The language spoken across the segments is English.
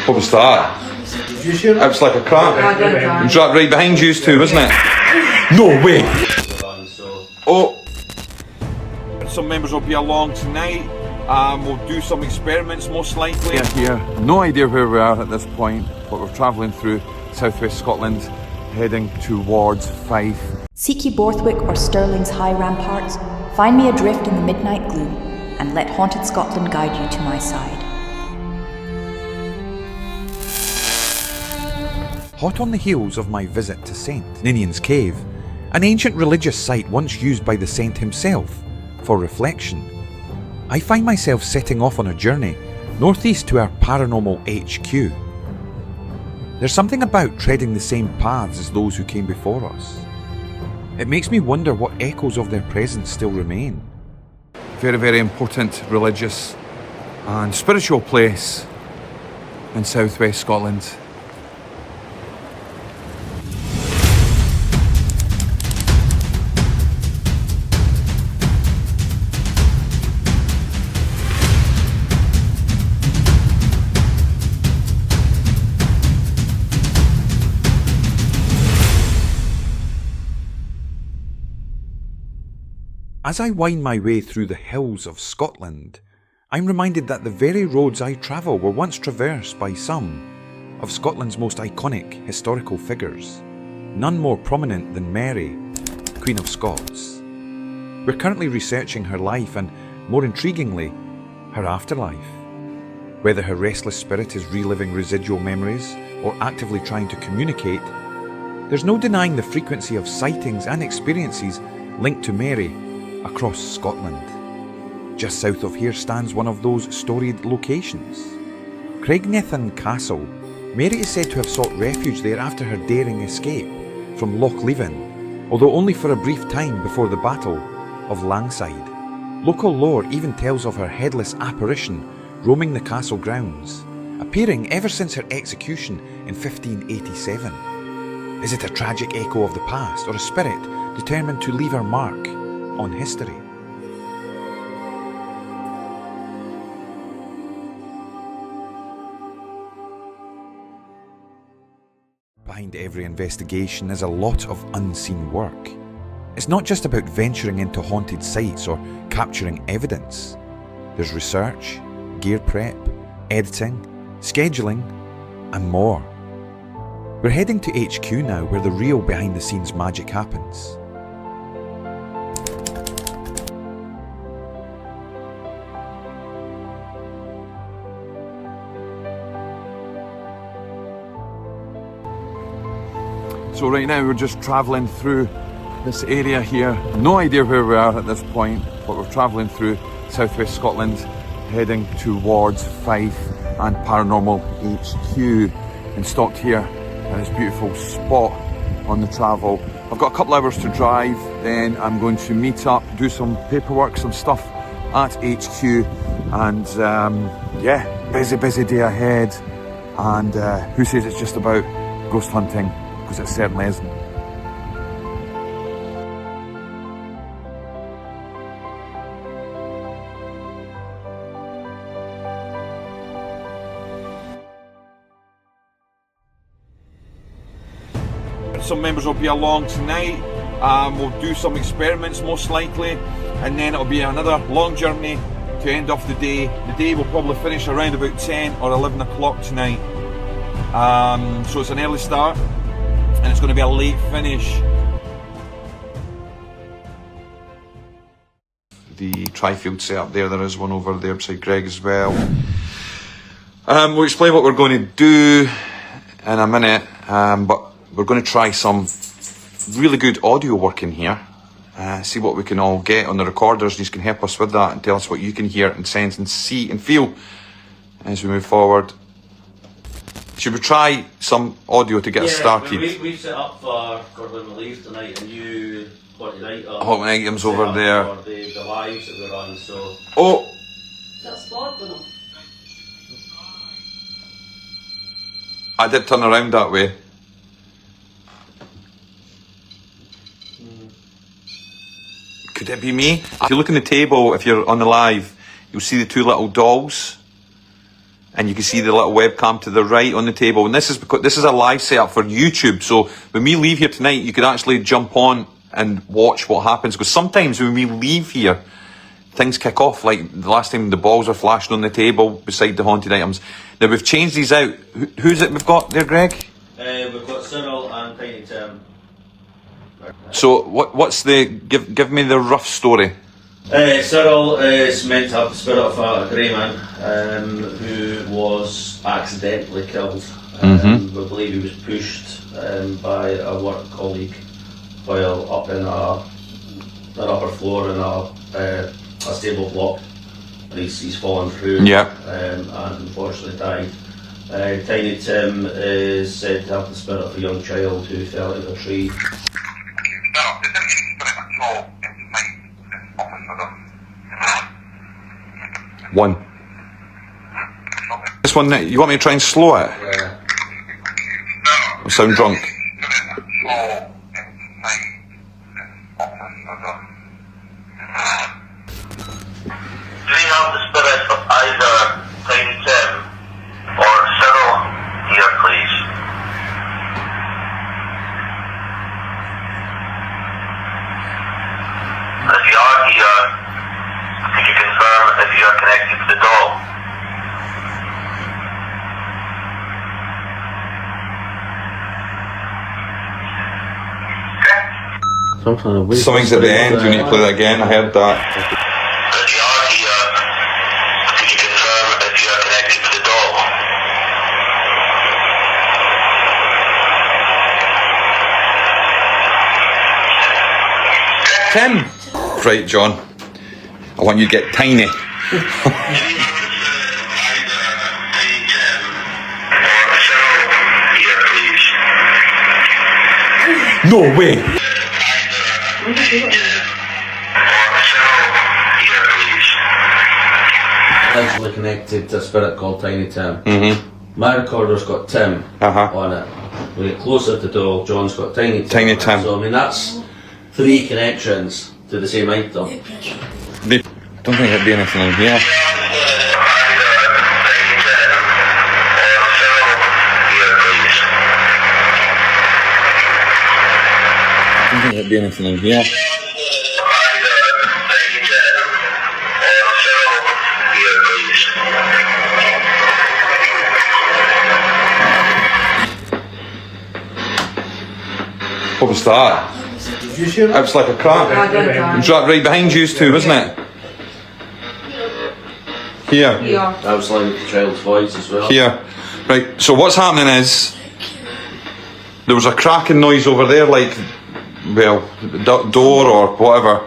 What was that? It was like a crack. It was right behind you two, wasn't it? No way! Oh! Some members will be along tonight. We'll do some experiments most likely. Here, no idea where we are at this point, but we're travelling through southwest Scotland, heading towards Fife. Seek ye Borthwick or Stirling's high ramparts, find me adrift in the midnight gloom, and let haunted Scotland guide you to my side. Hot on the heels of my visit to St. Ninian's Cave, an ancient religious site once used by the saint himself for reflection, I find myself setting off on a journey northeast to our Paranormal HQ. There's something about treading the same paths as those who came before us. It makes me wonder what echoes of their presence still remain. Very, very important religious and spiritual place in southwest Scotland. As I wind my way through the hills of Scotland, I'm reminded that the very roads I travel were once traversed by some of Scotland's most iconic historical figures, none more prominent than Mary, Queen of Scots. We're currently researching her life and, more intriguingly, her afterlife. Whether her restless spirit is reliving residual memories or actively trying to communicate, there's no denying the frequency of sightings and experiences linked to Mary across Scotland. Just south of here stands one of those storied locations. Craignethan Castle. Mary is said to have sought refuge there after her daring escape from Loch Leven, although only for a brief time before the Battle of Langside. Local lore even tells of her headless apparition roaming the castle grounds, appearing ever since her execution in 1587. Is it a tragic echo of the past or a spirit determined to leave her mark on history? Behind every investigation is a lot of unseen work. It's not just about venturing into haunted sites or capturing evidence. There's research, gear prep, editing, scheduling, and more. We're heading to HQ now, where the real behind-the-scenes magic happens. So right now we're just travelling through this area here. No idea where we are at this point, but we're travelling through southwest Scotland, heading towards Fife and Paranormal HQ, and stopped here at this beautiful spot on the travel. I've got a couple hours to drive, then I'm going to meet up, do some paperwork, some stuff at HQ, and yeah, busy day ahead. And who says it's just about ghost hunting? Because it certainly isn't. Some members will be along tonight. We'll do some experiments most likely, and then it'll be another long journey to end off the day. The day will probably finish around about 10 or 11 o'clock tonight. So it's an early start, and it's going to be a late finish. The tri-field setup there is one over there beside Greg as well. We'll explain what we're going to do in a minute, but we're going to try some really good audio work in here. See what we can all get on the recorders. You can help us with that and tell us what you can hear and sense and see and feel as we move forward. Should we try some audio to get us started? We've set up for when we leave tonight, and you want to write hot items over there. For the lives that we're on, so. Oh! Is that spot or not? I did turn around that way. Could it be me? If you look on the table, if you're on the live, you'll see the two little dolls and you can see the little webcam to the right on the table. And this is because this is a live setup for YouTube. So when we leave here tonight, you could actually jump on and watch what happens. Because sometimes when we leave here, things kick off. Like the last time, the balls are flashing on the table beside the haunted items. Now we've changed these out. Who's it we've got there, Greg? We've got Cyril and Tiny Tim. So what's the give me the rough story? Cyril is meant to have the spirit of a grey man who was accidentally killed. We believe he was pushed by a work colleague while up in an upper floor in a stable block. And he's fallen through and unfortunately died. Tiny Tim is said to have the spirit of a young child who fell out of a tree. One. This one, you want me to try and slow it? Yeah. I sound drunk. Do you have the spirit of either Tiny Tim or Cyril here, please? If you are here, could you confirm if you are connected to the doll? Something's at the end. You need to play that again. I heard that. If you are here, could you confirm if you are connected to the doll? Tim. Right, John. I want you to get tiny. No way. Potentially connected to a spirit called Tiny Tim. My recorder's got Tim on it. We get closer to doll, John's got Tiny Tim. Tiny Tim. So I mean that's 3 connections to the same item. I don't think there'd be anything in here. I don't think there'd be anything in here. What was that? Did you hear that? It was like a crack. It was right behind you two, wasn't it? Here. That was like the child's voice as well. Here. Right, so what's happening is there was a cracking noise over there, like, well, door or whatever.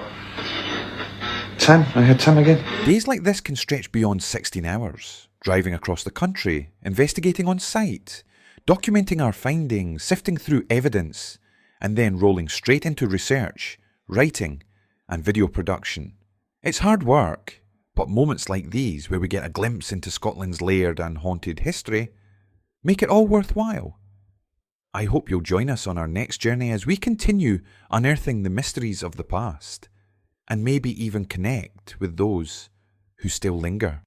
Tim, I heard Tim again. Days like this can stretch beyond 16 hours. Driving across the country, investigating on site, documenting our findings, sifting through evidence, and then rolling straight into research, writing, and video production. It's hard work, but moments like these, where we get a glimpse into Scotland's layered and haunted history, make it all worthwhile. I hope you'll join us on our next journey as we continue unearthing the mysteries of the past, and maybe even connect with those who still linger.